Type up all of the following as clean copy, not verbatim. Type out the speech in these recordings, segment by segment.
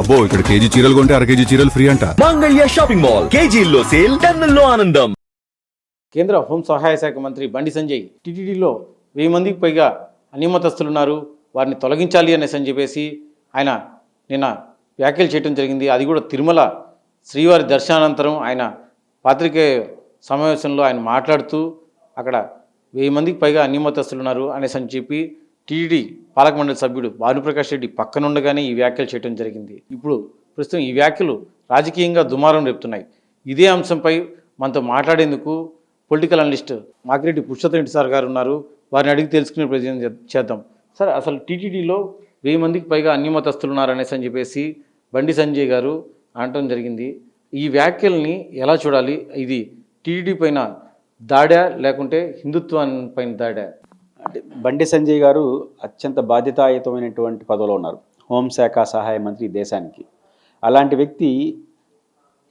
అబ్బో ఇక్కడ కేజీ చీరలు కొంటే అర కేజీ చీరలు ఫ్రీ అంట. మంగళ్య షాపింగ్ మాల్ కేజీల్లో సేల్ టన్నుల్లో ఆనందం. కేంద్ర హోం సహాయ శాఖ మంత్రి బండి సంజయ్ టీటీడీలో 1000 మందికి పైగా అనియమతస్తులు ఉన్నారు, వారిని తొలగించాలి అనేసి అని చెప్పేసి ఆయన నిన్న వ్యాఖ్యలు చేయడం జరిగింది. అది కూడా తిరుమల శ్రీవారి దర్శనానంతరం ఆయన పాత్రికేయ సమావేశంలో ఆయన మాట్లాడుతూ అక్కడ 1000 మందికి పైగా అనియమతస్తులు ఉన్నారు అనేసి అని చెప్పి టీటీడీ పాలక మండలి సభ్యుడు భానుప్రకాష్ రెడ్డి పక్కనుండగానే ఈ వ్యాఖ్యలు చేయడం జరిగింది. ఇప్పుడు ప్రస్తుతం ఈ వ్యాఖ్యలు రాజకీయంగా దుమారం రేపుతున్నాయి. ఇదే అంశంపై మనతో మాట్లాడేందుకు political analyst Makireddy Purushottam Reddy sir గారు ఉన్నారు. వారిని అడిగి తెలుసుకునే ప్రయత్నం చేద్దాం. సార్, అసలు టీటీడీలో 1000 మందికి పైగా అన్యమతస్తులు ఉన్నారనేసి అని చెప్పేసి బండి సంజయ్ గారు అనటం జరిగింది. ఈ వ్యాఖ్యల్ని ఎలా చూడాలి? ఇది టీటీడీ పైన దాడా లేకుంటే హిందుత్వం పైన దాడా? అంటే బండి సంజయ్ గారు అత్యంత బాధ్యతాయుతమైనటువంటి పదవిలో ఉన్నారు, హోంశాఖ సహాయ మంత్రి దేశానికి. అలాంటి వ్యక్తి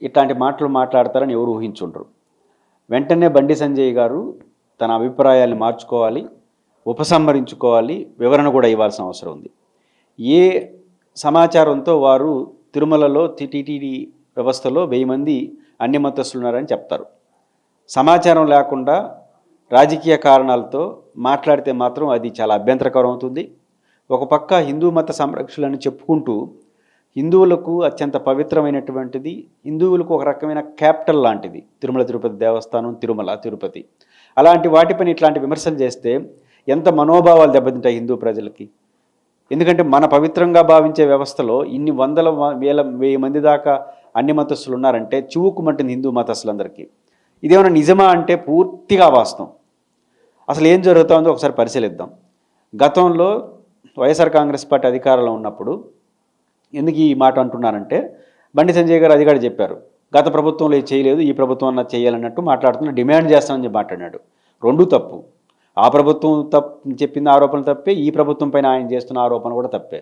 ఇట్లాంటి మాటలు మాట్లాడతారని ఎవరు ఊహించుంటారు. వెంటనే బండి సంజయ్ గారు తన అభిప్రాయాన్ని మార్చుకోవాలి, ఉపసంహరించుకోవాలి, వివరణ కూడా ఇవ్వాల్సిన అవసరం ఉంది. ఏ సమాచారంతో వారు తిరుమలలో టీటీడీ వ్యవస్థలో 1000 మంది అన్యమతస్తులు ఉన్నారని చెప్తారు? సమాచారం లేకుండా రాజకీయ కారణాలతో మాట్లాడితే మాత్రం అది చాలా అభ్యంతరకరం అవుతుంది. ఒక పక్క హిందూ మత సంరక్షణని చెప్పుకుంటూ హిందువులకు అత్యంత పవిత్రమైనటువంటిది, హిందువులకు ఒక రకమైన క్యాపిటల్ లాంటిది తిరుమల తిరుపతి దేవస్థానం, తిరుమల తిరుపతి. అలాంటి వాటిపైన ఇట్లాంటి విమర్శలు చేస్తే ఎంత మనోభావాలు దెబ్బతింటాయి హిందూ ప్రజలకి. ఎందుకంటే మన పవిత్రంగా భావించే వ్యవస్థలో ఇన్ని వందల వేల 1000 మంది దాకా అన్యమతస్తులు ఉన్నారంటే చివుకుమంటుంది హిందూ మతస్థులందరికీ. ఇదేమైనా నిజమా అంటే పూర్తిగా వాస్తవం. అసలు ఏం జరుగుతుందో ఒకసారి పరిశీలిద్దాం. గతంలో వైఎస్ఆర్ కాంగ్రెస్ పార్టీ అధికారంలో ఉన్నప్పుడు ఎందుకు ఈ మాట అంటున్నారంటే, బండి సంజయ్ గారు అధికారి చెప్పారు, గత ప్రభుత్వంలో ఇది చేయలేదు, ఈ ప్రభుత్వం అన్న చేయాలన్నట్టు మాట్లాడుతున్న, డిమాండ్ చేస్తానని చెప్పి మాట్లాడినాడు. రెండూ తప్పు. ఆ ప్రభుత్వం చెప్పింది ఆరోపణలు తప్పే, ఈ ప్రభుత్వం పైన ఆయన చేస్తున్న ఆరోపణ కూడా తప్పే.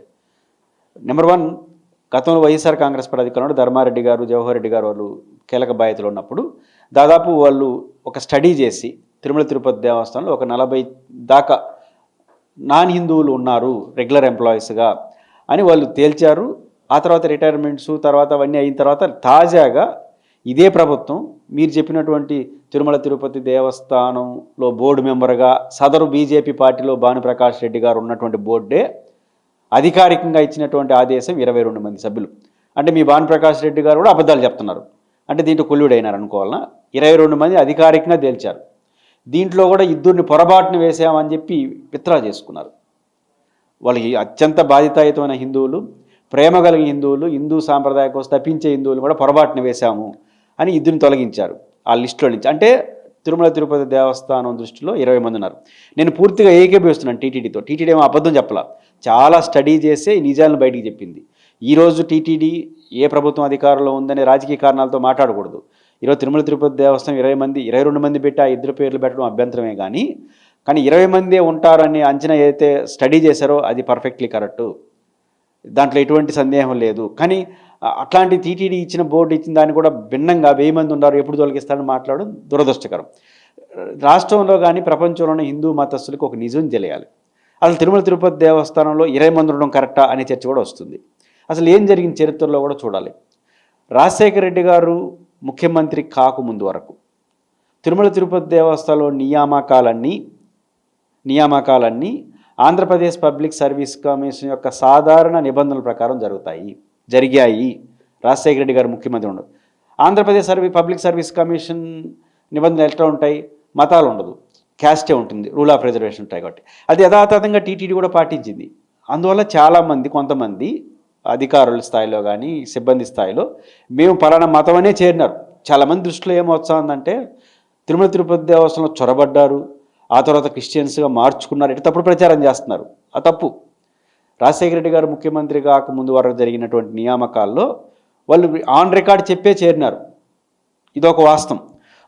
నెంబర్ 1, గతంలో వైఎస్ఆర్ కాంగ్రెస్ పార్టీ అధికారంలో ధర్మారెడ్డి గారు, జవహర్ రెడ్డి గారు వాళ్ళు కీలక బాధ్యతలు ఉన్నప్పుడు దాదాపు వాళ్ళు ఒక స్టడీ చేసి తిరుమల తిరుపతి దేవస్థానంలో ఒక 40 దాకా నాన్ హిందువులు ఉన్నారు రెగ్యులర్ ఎంప్లాయీస్గా అని వాళ్ళు తేల్చారు. ఆ తర్వాత రిటైర్మెంట్స్ తర్వాత అవన్నీ అయిన తర్వాత తాజాగా ఇదే ప్రభుత్వం మీరు చెప్పినటువంటి తిరుమల తిరుపతి దేవస్థానంలో బోర్డు మెంబర్గా సదరు బీజేపీ పార్టీలో భానుప్రకాష్ రెడ్డి గారు ఉన్నటువంటి బోర్డే అధికారికంగా ఇచ్చినటువంటి ఆదేశం 22 మంది సభ్యులు. అంటే మీ భానుప్రకాష్ రెడ్డి గారు కూడా అబద్ధాలు చెప్తున్నారు అంటే దీంట్లో కొల్లుడైనారు అనుకోవాలన్నా. 22 మంది అధికారికంగా తేల్చారు. దీంట్లో కూడా 2 పొరపాటును వేసామని చెప్పి విత్డ్రా చేసుకున్నారు. వాళ్ళకి అత్యంత బాధ్యతాయుతమైన హిందువులు, ప్రేమ కలిగిన హిందువులు, హిందూ సాంప్రదాయం కోసం తప్పించే హిందువులు కూడా పొరపాటును వేశాము అని 2 తొలగించారు ఆ లిస్టులో నుంచి. అంటే తిరుమల తిరుపతి దేవస్థానం దృష్టిలో 20 మంది ఉన్నారు. నేను పూర్తిగా ఏకీభవిస్తున్నాను టీటీడీతో. టీటీడీ ఏమో అబద్ధం చెప్పలా, చాలా స్టడీ చేసే ఈ నిజాలను బయటికి చెప్పింది. ఈరోజు టీటీడీ ఏ ప్రభుత్వం అధికారంలో ఉందనే రాజకీయ కారణాలతో మాట్లాడకూడదు. ఈరోజు తిరుమల తిరుపతి దేవస్థానం 22 మంది పెట్టి ఆ 2 పేర్లు పెట్టడం అభ్యంతరమే, కానీ 20 మందే ఉంటారని అంచనా ఏదైతే స్టడీ చేశారో అది పర్ఫెక్ట్లీ కరెక్టు, దాంట్లో ఎటువంటి సందేహం లేదు. కానీ అట్లాంటి టీటీడీ ఇచ్చిన బోర్డు ఇచ్చిన దాన్ని కూడా భిన్నంగా 1000 మంది ఉన్నారు ఎప్పుడు తొలగిస్తారని మాట్లాడడం దురదృష్టకరం. రాష్ట్రంలో కానీ ప్రపంచంలోని హిందూ మతస్థులకు ఒక నిజం తెలియాలి. అసలు తిరుమల తిరుపతి దేవస్థానంలో 20 మంది ఉండడం కరెక్టా అనే చర్చ కూడా వస్తుంది. అసలు ఏం జరిగిన చరిత్రలో కూడా చూడాలి. రాజశేఖర రెడ్డి గారు ముఖ్యమంత్రి కాకముందు వరకు తిరుమల తిరుపతి దేవస్థానంలో నియామకాలన్నీ ఆంధ్రప్రదేశ్ పబ్లిక్ సర్వీస్ కమిషన్ యొక్క సాధారణ నిబంధనల ప్రకారం జరిగాయి. రాజశేఖర రెడ్డి గారు ముఖ్యమంత్రి ఉండదు. ఆంధ్రప్రదేశ్ పబ్లిక్ సర్వీస్ కమిషన్ నిబంధనలు ఎట్లా ఉంటాయి? మతాలు ఉండదు, క్యాస్టే ఉంటుంది, రూల్ ఆఫ్ రిజర్వేషన్ ఉంటాయి. కాబట్టి అది యథాతథంగా టీటీడీ కూడా పాటించింది. అందువల్ల కొంతమంది అధికారుల స్థాయిలో కానీ సిబ్బంది స్థాయిలో మేము పలానా మతం అనే చేరినారు. చాలామంది దృష్టిలో ఏమొస్తుందంటే తిరుమల తిరుపతి దేవస్థానంలో చొరబడ్డారు, ఆ తర్వాత క్రిస్టియన్స్గా మార్చుకున్నారు, ఇటు తప్పుడు ప్రచారం చేస్తున్నారు. ఆ తప్పు. రాజశేఖర రెడ్డి గారు ముఖ్యమంత్రి కాకముందు వరకు జరిగినటువంటి నియామకాల్లో వాళ్ళు ఆన్ రికార్డ్ చెప్పే చేరినారు. ఇదొక వాస్తవం.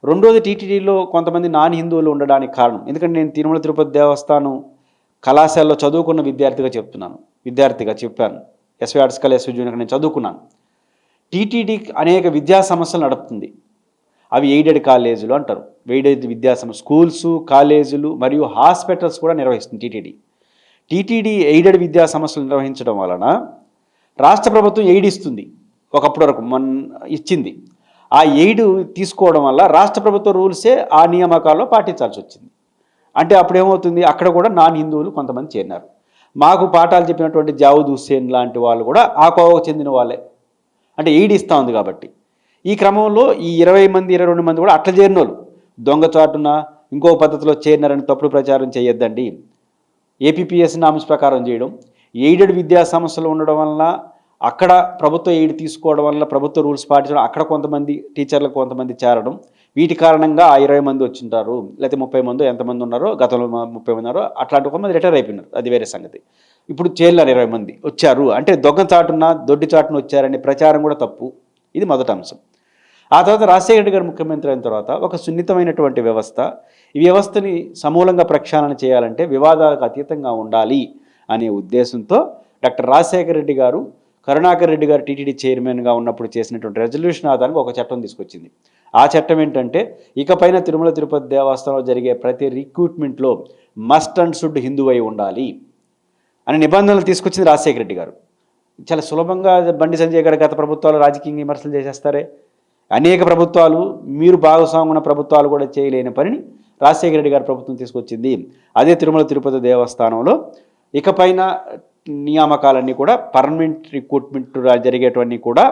రెండోది, టీటీడీలో కొంతమంది నాన్ హిందువులు ఉండడానికి కారణం, ఎందుకంటే నేను తిరుమల తిరుపతి దేవస్థానం కళాశాలలో చదువుకున్న విద్యార్థిగా చెప్పాను. ఎస్వి ఆర్ట్స్ కాలేజ్ జూనియర్ నేను చదువుకున్నాను. టీటీడీ అనేక విద్యా సంస్థలు నడుపుతుంది. అవి ఎయిడెడ్ కాలేజీలు అంటారు. ఎయిడెడ్ విద్యా సంస్థ స్కూల్స్, కాలేజీలు మరియు హాస్పిటల్స్ కూడా నిర్వహిస్తుంది టీటీడీ. ఎయిడెడ్ విద్యా సంస్థలు నిర్వహించడం వలన రాష్ట్ర ప్రభుత్వం ఎయిడ్ ఇస్తుంది, ఒకప్పటి వరకు ఇచ్చింది. ఆ ఎయిడ్ తీసుకోవడం వల్ల రాష్ట్ర ప్రభుత్వ రూల్సే ఆ నియామకాల్లో పాటించాల్సి వచ్చింది. అంటే అప్పుడు ఏమవుతుంది, అక్కడ కూడా నాన్ హిందువులు కొంతమంది చేరినారు. మాకు పాఠాలు చెప్పినటువంటి జావుద్ హుస్సేన్ లాంటి వాళ్ళు కూడా ఆ కోవకు చెందిన వాళ్ళే, అంటే ఎయిడ్ ఇస్తూ ఉంది కాబట్టి. ఈ క్రమంలో ఈ 20 మంది 22 మంది కూడా అట్లా చేరిన వాళ్ళు దొంగచాటున ఇంకో పద్ధతిలో చేరినారని తప్పుడు ప్రచారం చేయొద్దండి. ఏపీపీఎస్ నామ్స్ ప్రకారం చేయడం, ఎయిడెడ్ విద్యా సంస్థలు ఉండడం వల్ల అక్కడ ప్రభుత్వ ఎయిడ్ తీసుకోవడం వల్ల ప్రభుత్వ రూల్స్ పాటించడం, అక్కడ కొంతమంది టీచర్లకు కొంతమంది చేరడం, వీటి కారణంగా ఆ 20 మంది వచ్చింటారు, లేకపోతే 30 మంది ఎంతమంది ఉన్నారో, గతంలో 30 మంది ఉన్నారో అట్లాంటి కొంతమంది రిటైర్ అయిపోయినారు, అది వేరే సంగతి. ఇప్పుడు చేరినారు 20 మంది వచ్చారు అంటే దొంగ చాటున దొడ్డి చాటున వచ్చారనే ప్రచారం కూడా తప్పు. ఇది మొదటి అంశం. ఆ తర్వాత రాజశేఖర రెడ్డి గారు ముఖ్యమంత్రి అయిన తర్వాత ఒక సున్నితమైనటువంటి వ్యవస్థ, ఈ వ్యవస్థని సమూలంగా ప్రక్షాళన చేయాలంటే వివాదాలకు అతీతంగా ఉండాలి అనే ఉద్దేశంతో డాక్టర్ రాజశేఖర రెడ్డి గారు కరుణాకర్ రెడ్డి గారు టీటీడీ చైర్మన్గా ఉన్నప్పుడు చేసినటువంటి రెజల్యూషన్ ఆధారంగా ఒక చట్టం తీసుకొచ్చింది. ఆ చట్టం ఏంటంటే ఇకపైన తిరుమల తిరుపతి దేవస్థానంలో జరిగే ప్రతి రిక్రూట్మెంట్లో మస్ట్ అండ్ షుడ్ హిందూ అయి ఉండాలి అనే నిబంధనలు తీసుకొచ్చింది రాజశేఖర రెడ్డి గారు. చాలా సులభంగా బండి సంజయ్ గారు గత ప్రభుత్వాలు రాజకీయ విమర్శలు చేసేస్తారే, అనేక ప్రభుత్వాలు మీరు భాగస్వామ్యం ఉన్న ప్రభుత్వాలు కూడా చేయలేని పనిని రాజశేఖర రెడ్డి గారు ప్రభుత్వం తీసుకొచ్చింది. అదే తిరుమల తిరుపతి దేవస్థానంలో ఇకపైన నియామకాలన్నీ కూడా పర్మనెంట్ రిక్రూట్మెంట్ జరిగేటువంటి కూడా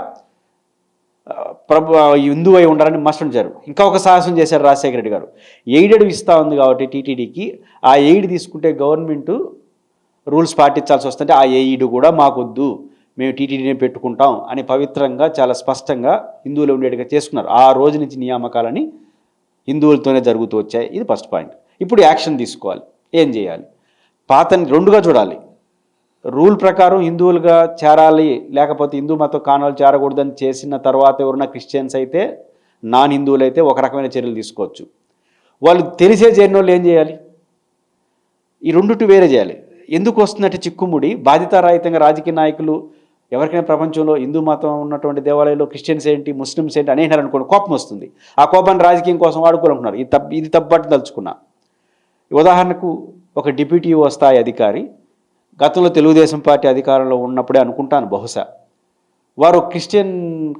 హిందూ అయి ఉండాలని మస్ట్ ఉంచారు. ఇంకా ఒక సాహసం చేశారు రాజశేఖర రెడ్డి గారు. ఎయిడెడ్ ఇస్తూ ఉంది కాబట్టి టీటీడీకి ఆ ఎయిడ్ తీసుకుంటే గవర్నమెంట్ రూల్స్ పాటించాల్సి వస్తుంటే ఆ ఎయిడ్ కూడా మాకొద్దు, మేము టీటీడీనే పెట్టుకుంటాం అని పవిత్రంగా చాలా స్పష్టంగా హిందువులు ఉండేట్టుగా చేసుకున్నారు. ఆ రోజు నుంచి నియామకాలని హిందువులతోనే జరుగుతూ వచ్చాయి. ఇది ఫస్ట్ పాయింట్. ఇప్పుడు యాక్షన్ తీసుకోవాలి. ఏం చేయాలి? పాతని రెండుగా చూడాలి. రూల్ ప్రకారం హిందువులుగా చేరాలి, లేకపోతే హిందూ మతం కాణాలు చేరకూడదని చేసిన తర్వాత ఎవరున్నా క్రిస్టియన్స్ అయితే, నాన్ హిందువులు అయితే ఒక రకమైన చర్యలు తీసుకోవచ్చు. వాళ్ళు తెలిసే చేరిన వాళ్ళు ఏం చేయాలి? ఈ రెండుటి వేరే చేయాలి. ఎందుకు వస్తున్నట్టు చిక్కుముడి బాధితారాహితంగా రాజకీయ నాయకులు ఎవరికైనా ప్రపంచంలో హిందూ మతం ఉన్నటువంటి దేవాలయాల్లో క్రిస్టియన్స్ ఏంటి ముస్లిమ్స్ ఏంటి అనేసినారు అనుకోండి, కోపం వస్తుంది. ఆ కోపాన్ని రాజకీయం కోసం వాడుకోవాలనుకున్నారు. ఇది తప్పట్టు తలుచుకున్నా. ఉదాహరణకు ఒక డిప్యూటీ స్థాయి అధికారి గతంలో తెలుగుదేశం పార్టీ అధికారంలో ఉన్నప్పుడే అనుకుంటాను బహుశా, వారు క్రిస్టియన్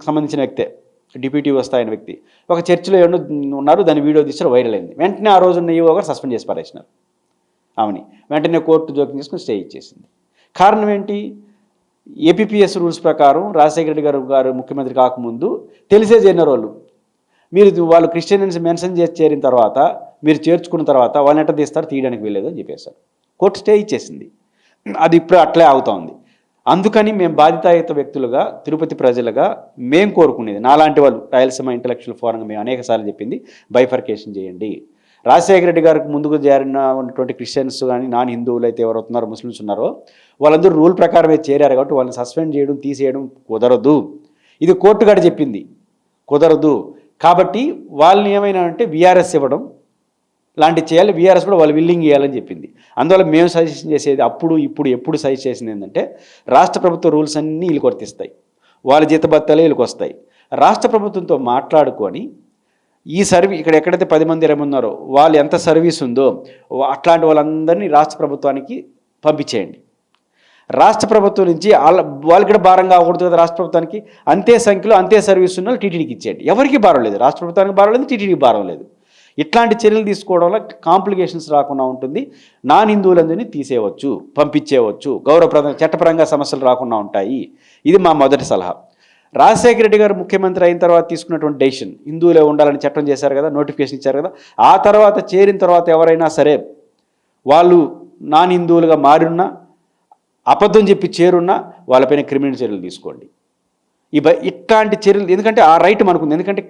సంబంధించిన వ్యక్తే, డిప్యూటీ స్థాయి వ్యక్తి. ఒక చర్చిలో ఏమో ఉన్నారు, దాని వీడియో తీసారు, వైరల్ అయింది. వెంటనే ఆ రోజున్న ఈవో గారు సస్పెండ్ చేసి పారేసినారు ఆమెని. వెంటనే కోర్టు జోక్యం చేసుకుని స్టే ఇచ్చేసింది. కారణం ఏంటి? ఏపీపీఎస్ రూల్స్ ప్రకారం రాజశేఖర రెడ్డి గారు ముఖ్యమంత్రి కాకముందు తెలిసే చేరిన వాళ్ళు క్రిస్టియన్స్ మెన్షన్ చేసి చేరిన తర్వాత మీరు చేర్చుకున్న తర్వాత వాళ్ళని ఎట్ట తీస్తారు, తీయడానికి వీల్లేదు అని చెప్పేశారు. కోర్టు స్టే ఇచ్చేసింది. అది ఇప్పుడు అట్లే అవుతా ఉంది. అందుకని మేము బాధితాయుత వ్యక్తులుగా తిరుపతి ప్రజలుగా మేము కోరుకునేది, నాలాంటి వాళ్ళు రాయలసీమ ఇంటలెక్చువల్ ఫోరంగా మేము అనేకసార్లు చెప్పింది, బైఫర్కేషన్ చేయండి. రాజశేఖర రెడ్డి గారికి ముందుకు చేరిన ఉన్నటువంటి క్రిస్టియన్స్ కానీ నాన్ హిందువులు అయితే ఎవరవుతున్నారో ముస్లిమ్స్ ఉన్నారో వాళ్ళందరూ రూల్ ప్రకారమే చేరారు కాబట్టి వాళ్ళని సస్పెండ్ చేయడం తీసేయడం కుదరదు. ఇది కోర్టు గారు చెప్పింది, కుదరదు. కాబట్టి వాళ్ళని ఏమైనా అంటే వీఆర్ఎస్ ఇవ్వడం లాంటివి చేయాలి. వీఆర్ఎస్ కూడా వాళ్ళు విల్లింగ్ చేయాలని చెప్పింది. అందువల్ల మేము సజెషన్ చేసేది అప్పుడు ఇప్పుడు ఎప్పుడు సజెస్ట్ చేసింది ఏంటంటే రాష్ట్ర ప్రభుత్వ రూల్స్ అన్నీ వీళ్ళకి వర్తిస్తాయి, వాళ్ళ జీతభత్యాలే వీళ్ళకి వస్తాయి. రాష్ట్ర ప్రభుత్వంతో మాట్లాడుకొని ఈ ఇక్కడ ఎక్కడైతే 10 మంది 20 మంది ఉన్నారో వాళ్ళు ఎంత సర్వీస్ ఉందో అట్లాంటి వాళ్ళందరినీ రాష్ట్ర ప్రభుత్వానికి పంపించేయండి. రాష్ట్ర ప్రభుత్వం నుంచి వాళ్ళకి కూడా భారం కాకూడదు కదా రాష్ట్ర ప్రభుత్వానికి. అంతే సంఖ్యలో అంతే సర్వీస్ ఉన్న టీటీడీకి ఇచ్చేయండి. ఎవరికి భారం లేదు, రాష్ట్ర ప్రభుత్వానికి భారం లేదు, టీటీడీకి భారం లేదు. ఇట్లాంటి చర్యలు తీసుకోవడం వల్ల కాంప్లికేషన్స్ రాకుండా ఉంటుంది. నాన్ హిందువులందరినీ తీసేయవచ్చు, పంపించేయవచ్చు, గౌరవప్రదంగా చట్టపరంగా సమస్యలు రాకుండా ఉంటాయి. ఇది మా మొదటి సలహా. రాజశేఖర రెడ్డి గారు ముఖ్యమంత్రి అయిన తర్వాత తీసుకున్నటువంటి డెసిషన్, హిందువులే ఉండాలని చట్టం చేశారు కదా, నోటిఫికేషన్ ఇచ్చారు కదా. ఆ తర్వాత చేరిన తర్వాత ఎవరైనా సరే వాళ్ళు నాన్ హిందువులుగా మారిన్నా అబద్ధం చెప్పి చేరున్నా వాళ్ళపైన క్రిమినల్ చర్యలు తీసుకోండి. ఇట్లాంటి చర్యలు, ఎందుకంటే ఆ రైట్ మనకుంది. ఎందుకంటే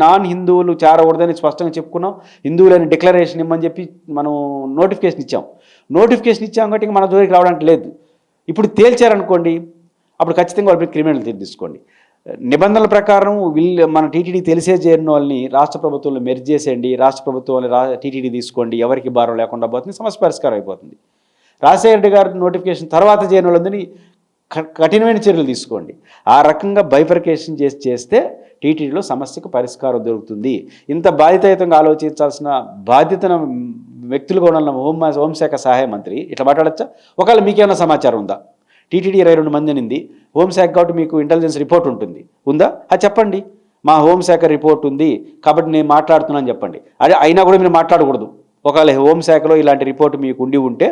నాన్ హిందువులు చేరకూడదని స్పష్టంగా చెప్పుకున్నాం. హిందువులని డిక్లరేషన్ ఇమ్మని చెప్పి మనం నోటిఫికేషన్ ఇచ్చాం కాబట్టి మన జోలికి రావడానికి లేదు. ఇప్పుడు తేల్చారనుకోండి, అప్పుడు ఖచ్చితంగా వాళ్ళపై క్రిమినల్ తీసుకోండి. నిబంధనల ప్రకారం మన టీటీడీ తెలిసే చేరిన వాళ్ళని రాష్ట్ర ప్రభుత్వంలో మెర్జ్ చేసేయండి, రాష్ట్ర ప్రభుత్వంలో టీటీడీ తీసుకోండి, ఎవరికి భారం లేకుండా పోతుంది, సమస్య పరిష్కారం అయిపోతుంది. రాజశేఖర రెడ్డి గారి నోటిఫికేషన్ తర్వాత చేరిన వాళ్ళందరినీ కఠినమైన చర్యలు తీసుకోండి. ఆ రకంగా బైఫర్కేషన్ చేస్తే టీటీడీలో సమస్యకు పరిష్కారం దొరుకుతుంది. ఇంత బాధ్యతాయుతంగా ఆలోచించాల్సిన బాధ్యతను వ్యక్తులుగా ఉన్న హోంశాఖ సహాయ మంత్రి ఇట్లా మాట్లాడచ్చా? ఒకవేళ మీకేమైనా సమాచారం ఉందా? టీటీడీ 22 మంది అనింది. హోంశాఖ కాబట్టి మీకు ఇంటెలిజెన్స్ రిపోర్ట్ ఉంటుంది, ఉందా? అది చెప్పండి. మా హోంశాఖ రిపోర్ట్ ఉంది కాబట్టి నేను మాట్లాడుతున్నాను చెప్పండి. అదే అయినా కూడా మీరు మాట్లాడకూడదు. ఒకవేళ హోంశాఖలో ఇలాంటి రిపోర్ట్ మీకు ఉంటే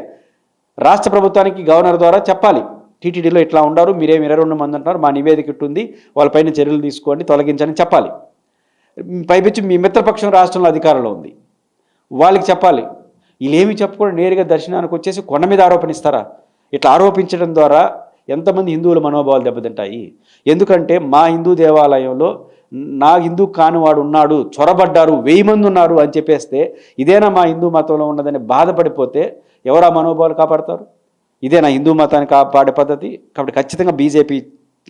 రాష్ట్ర ప్రభుత్వానికి గవర్నర్ ద్వారా చెప్పాలి, టీటీడీలో ఇట్లా ఉండారు, మీరేం 22 మంది అంటున్నారు, మా నివేదిక ఇట్టుంది, వాళ్ళపైన చర్యలు తీసుకోండి, తొలగించని చెప్పాలి. పైపించి మీ మిత్రపక్షం రాష్ట్రంలో అధికారంలో ఉంది, వాళ్ళకి చెప్పాలి. వీళ్ళేమి చెప్పకుండా నేరుగా దర్శనానికి వచ్చేసి కొండ మీద ఆరోపణిస్తారా? ఇట్లా ఆరోపించడం ద్వారా ఎంతమంది హిందువుల మనోభావాలు దెబ్బతింటాయి? ఎందుకంటే మా హిందూ దేవాలయంలో నా హిందూ కానివాడు ఉన్నాడు, చొరబడ్డారు, 1000 మంది ఉన్నారు అని చెప్పేస్తే ఇదేనా మా హిందూ మతంలో ఉన్నదని బాధపడిపోతే ఎవరు ఆ మనోభావాలు కాపాడతారు? ఇదే నా హిందూ మతాన్ని కాపాడే పద్ధతి. కాబట్టి ఖచ్చితంగా బీజేపీ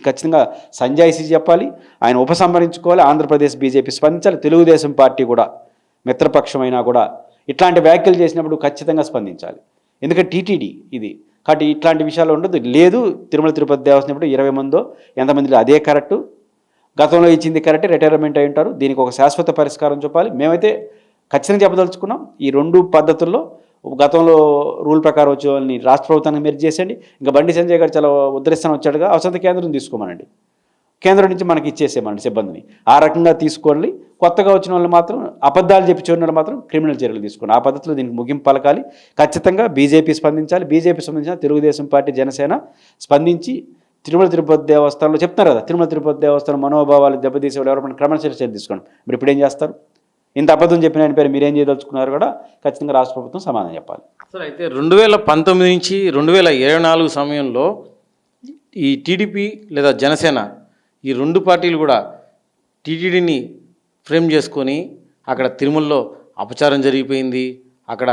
ఖచ్చితంగా సంజాయిషీ చెప్పాలి, ఆయన ఉపసంహరించుకోవాలి, ఆంధ్రప్రదేశ్ బీజేపీ స్పందించాలి, తెలుగుదేశం పార్టీ కూడా మిత్రపక్షమైనా కూడా ఇట్లాంటి వ్యాఖ్యలు చేసినప్పుడు ఖచ్చితంగా స్పందించాలి. ఎందుకంటే టీటీడీ ఇది కాబట్టి ఇట్లాంటి విషయాలు ఉండదు. లేదు తిరుమల తిరుపతి దేవస్థానం 20 మందో ఎంతమంది అదే కరెక్టు, గతంలో ఇచ్చింది కరెక్టే, రిటైర్మెంట్ అయి ఉంటారు, దీనికి ఒక శాశ్వత పరిష్కారం చెప్పాలి. మేమైతే ఖచ్చితంగా చెప్పదలుచుకున్నాం, ఈ 2 పద్ధతుల్లో గతంలో రూల్ ప్రకారం వచ్చే వాళ్ళని రాష్ట్ర ప్రభుత్వానికి మెర్జ్ చేసేయండి. ఇంకా బండి సంజయ్ గారు చాలా ఉద్ధరిస్తాను వచ్చాడుగా, అవసరం కేంద్రం తీసుకోమనండి, కేంద్రం నుంచి మనకి ఇచ్చేసేమనండి సిబ్బందిని. ఆ రకంగా తీసుకోండి. కొత్తగా వచ్చిన వాళ్ళు మాత్రం అబద్ధాలు చెప్పి చూడిన వాళ్ళు మాత్రం క్రిమినల్ చర్యలు తీసుకోండి. ఆ పద్ధతిలో దీనికి ముగింపు పలకాలి. ఖచ్చితంగా బీజేపీ స్పందించాలి, బీజేపీ స్పందించిన తెలుగుదేశం పార్టీ, జనసేన స్పందించి తిరుమల తిరుపతి దేవస్థానంలో చెప్తున్నారు కదా, తిరుమల తిరుపతి దేవస్థానం మనోభావాలు దెబ్బతీసేవాడు ఎవరైనా క్రమశిక్షణ చర్య తీసుకోండి. మరి ఇప్పుడు ఏం చేస్తారు? ఇంత అబద్ధం చెప్పిన ఆయన పేరు మీరేం చేయదలుచుకున్నారు కూడా ఖచ్చితంగా రాష్ట్ర ప్రభుత్వం సమాధానం చెప్పాలి. సార్ అయితే 2019 నుంచి 2024 సమయంలో ఈ టీడీపీ లేదా జనసేన ఈ 2 పార్టీలు కూడా టీటీడీని ఫ్రేమ్ చేసుకొని అక్కడ తిరుమలలో అపచారం జరిగిపోయింది, అక్కడ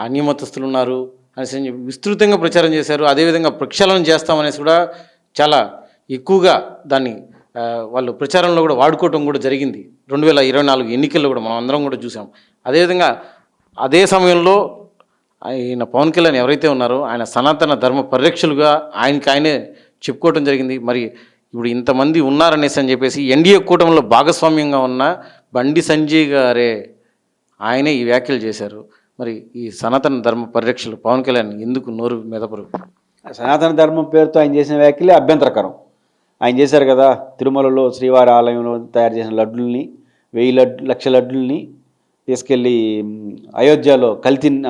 అన్యమతస్తులు ఉన్నారు అనేసి విస్తృతంగా ప్రచారం చేశారు. అదేవిధంగా ప్రక్షాళన చేస్తామనేసి కూడా చాలా ఎక్కువగా దాన్ని వాళ్ళు ప్రచారంలో కూడా వాడుకోవటం కూడా జరిగింది. 2024 ఎన్నికల్లో కూడా మనం అందరం కూడా చూసాం. అదేవిధంగా అదే సమయంలో ఆయన పవన్ కళ్యాణ్ ఎవరైతే ఉన్నారో ఆయన సనాతన ధర్మ పరిరక్షలుగా ఆయనే చెప్పుకోవటం జరిగింది. మరి ఇప్పుడు ఇంతమంది ఉన్నారనేసి అని చెప్పేసి ఎన్డీఏ కూటమిలో భాగస్వామ్యంగా ఉన్న బండి సంజయ్ గారే ఆయనే ఈ వ్యాఖ్యలు చేశారు. మరి ఈ సనాతన ధర్మ పరిరక్షలు పవన్ కళ్యాణ్ ఎందుకు నోరు మెదపరు? సనాతన ధర్మం పేరుతో ఆయన చేసిన వ్యాఖ్యలే అభ్యంతరకరం. ఆయన చేశారు కదా, తిరుమలలో శ్రీవారి ఆలయంలో తయారు చేసిన లడ్డుల్ని 1000 లక్ష లడ్డుల్ని తీసుకెళ్ళి అయోధ్యలో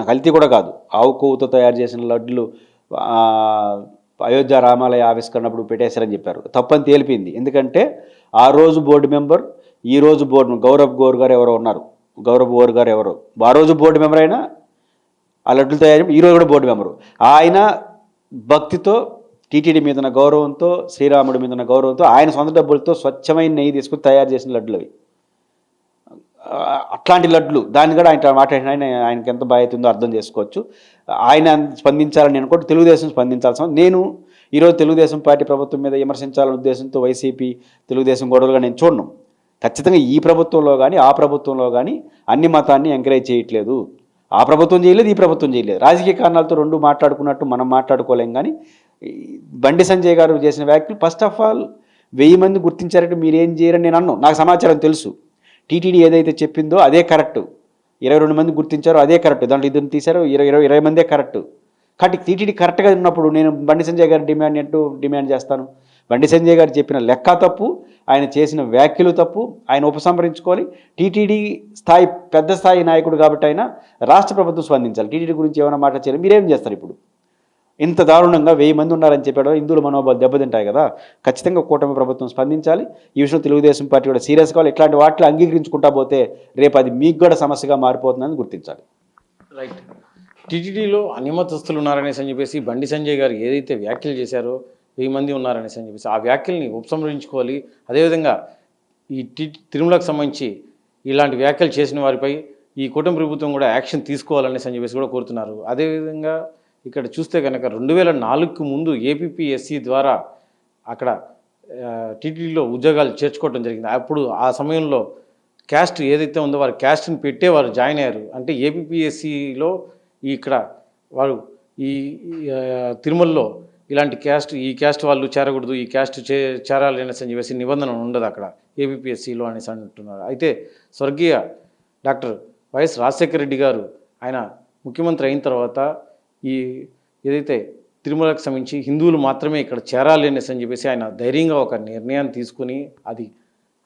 కల్తీ కూడా కాదు, ఆవు కొవ్వుతో తయారు చేసిన లడ్డులు అయోధ్య రామాలయ ఆవిష్కరణప్పుడు పెట్టేశారని చెప్పారు. తప్పని తేలిపోయింది. ఎందుకంటే ఆ రోజు బోర్డు మెంబర్, ఈ రోజు బోర్డు గౌరవ్ గోర్ గారు ఎవరో ఉన్నారు, గౌరవ్ గోర్ గారు ఎవరో ఆ రోజు బోర్డు మెంబర్ అయినా ఆ లడ్డులు తయారు ఈరోజు కూడా బోర్డు మెంబరు. ఆయన భక్తితో టీటీడీ మీద ఉన్న గౌరవంతో, శ్రీరాముడి మీద ఉన్న గౌరవంతో ఆయన సొంత డబ్బులతో స్వచ్ఛమైన నెయ్యి తీసుకుని తయారు చేసిన లడ్డులు అవి. అట్లాంటి లడ్లు దాన్ని కూడా ఆయన మాట్లాడిన ఆయనకి ఎంత బాధ్యత ఉందో అర్థం చేసుకోవచ్చు. ఆయన స్పందించాలని అనుకోండి, తెలుగుదేశం స్పందించాల్సిన నేను ఈరోజు తెలుగుదేశం పార్టీ ప్రభుత్వం మీద విమర్శించాలనే ఉద్దేశంతో వైసీపీ తెలుగుదేశం గొడవలుగా నేను చూడను. ఖచ్చితంగా ఈ ప్రభుత్వంలో కానీ ఆ ప్రభుత్వంలో కానీ అన్ని మతాన్ని ఎంకరేజ్ చేయట్లేదు. ఆ ప్రభుత్వం చేయలేదు, ఈ ప్రభుత్వం చేయలేదు. రాజకీయ కారణాలతో 2 మాట్లాడుకున్నట్టు మనం మాట్లాడుకోలేం. కానీ బండి సంజయ్ గారు చేసిన వ్యాఖ్యలు ఫస్ట్ ఆఫ్ ఆల్ 1000 మంది గుర్తించారంటే మీరేం చేయరని నేను అన్నాను. నాకు సమాచారం తెలుసు. టీటీడీ ఏదైతే చెప్పిందో అదే కరెక్టు. 22 మంది గుర్తించారో అదే కరెక్ట్. దాంట్లో 2 తీశారో 20 మందే కరెక్టు. కాబట్టి టీటీడీ కరెక్ట్గా ఉన్నప్పుడు నేను బండి సంజయ్ గారి డిమాండ్ చేస్తాను. బండి సంజయ్ గారు చెప్పిన లెక్క తప్పు, ఆయన చేసిన వ్యాఖ్యలు తప్పు, ఆయన ఉపసంహరించుకోవాలి. టీటీడీ స్థాయి పెద్ద స్థాయి నాయకుడు కాబట్టి ఆయన రాష్ట్ర ప్రభుత్వం స్పందించాలి. టీటీడీ గురించి ఏమైనా మాట చేయాలి, మీరేం చేస్తారు? ఇప్పుడు ఇంత దారుణంగా 1000 మంది ఉన్నారని చెప్పాడు, హిందువుల మనోభావాలు దెబ్బతింటాయి కదా. ఖచ్చితంగా కూటమి ప్రభుత్వం స్పందించాలి. ఈ విషయంలో తెలుగుదేశం పార్టీ కూడా సీరియస్ కావాలి. ఇట్లాంటి వాటిని అంగీకరించుకుంటా పోతే రేపు అది మీకు కూడా సమస్యగా మారిపోతుందని గుర్తించాలి. రైట్. టీటీడీలో అన్యమతస్తులు ఉన్నారనేసి అని చెప్పేసి బండి సంజయ్ గారు ఏదైతే వ్యాఖ్యలు చేశారో 1000 మంది ఉన్నారనేసి అని చెప్పేసి ఆ వ్యాఖ్యల్ని ఉపసంహరించుకోవాలి. అదేవిధంగా ఈ తిరుమలకు సంబంధించి ఇలాంటి వ్యాఖ్యలు చేసిన వారిపై ఈ కూటమి ప్రభుత్వం కూడా యాక్షన్ తీసుకోవాలనేసి అని చెప్పేసి కూడా కోరుతున్నారు. అదేవిధంగా ఇక్కడ చూస్తే కనుక 2004కు ముందు ఏపీపీఎస్సి ద్వారా అక్కడ టీటీడీలో ఉద్యోగాలు చేర్చుకోవడం జరిగింది. అప్పుడు ఆ సమయంలో క్యాస్ట్ ఏదైతే ఉందో వారి క్యాస్ట్ని పెట్టే వారు జాయిన్ అయ్యారు. అంటే ఏపీపీఎస్సిలో ఇక్కడ వారు ఈ తిరుమలలో ఇలాంటి ఈ క్యాస్ట్ వాళ్ళు చేరకూడదు, ఈ క్యాస్ట్ చేరాలి అనేసి అని చెప్పేసి నిబంధన ఉండదు అక్కడ ఏపీపీఎస్సిలో అనేసి అంటున్నారు. అయితే స్వర్గీయ డాక్టర్ వైఎస్ రాజశేఖర రెడ్డి గారు ఆయన ముఖ్యమంత్రి అయిన తర్వాత ఈ ఏదైతే తిరుమలకు సంబంధించి హిందువులు మాత్రమే ఇక్కడ చేరాలి అనేసి అని చెప్పేసి ఆయన ధైర్యంగా ఒక నిర్ణయాన్ని తీసుకుని అది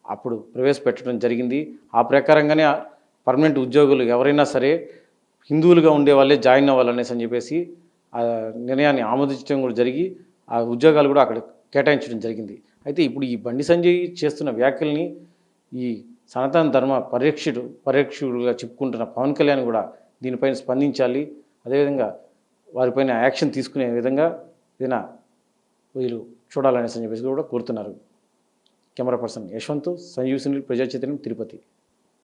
అప్పుడు ప్రవేశపెట్టడం జరిగింది. ఆ ప్రకారంగానే పర్మనెంట్ ఉద్యోగులు ఎవరైనా సరే హిందువులుగా ఉండే వాళ్ళే జాయిన్ అవ్వాలనేసి అని చెప్పేసి ఆ నిర్ణయాన్ని ఆమోదించడం కూడా జరిగి ఆ ఉద్యోగాలు కూడా అక్కడ కేటాయించడం జరిగింది. అయితే ఇప్పుడు ఈ బండి సంజయ్ చేస్తున్న వ్యాఖ్యల్ని ఈ సనాతన ధర్మ పరిరక్షకుడుగా చెప్పుకుంటున్న పవన్ కళ్యాణ్ కూడా దీనిపైన స్పందించాలి. అదేవిధంగా వారిపైన యాక్షన్ తీసుకునే విధంగా ఏదైనా వీళ్ళు చూడాలనేసి అని చెప్పేసి కూడా కోరుతున్నారు. కెమెరా పర్సన్ యశ్వంత్, సంజీవ్ సునీల్, ప్రజా చైతన్యం, తిరుపతి.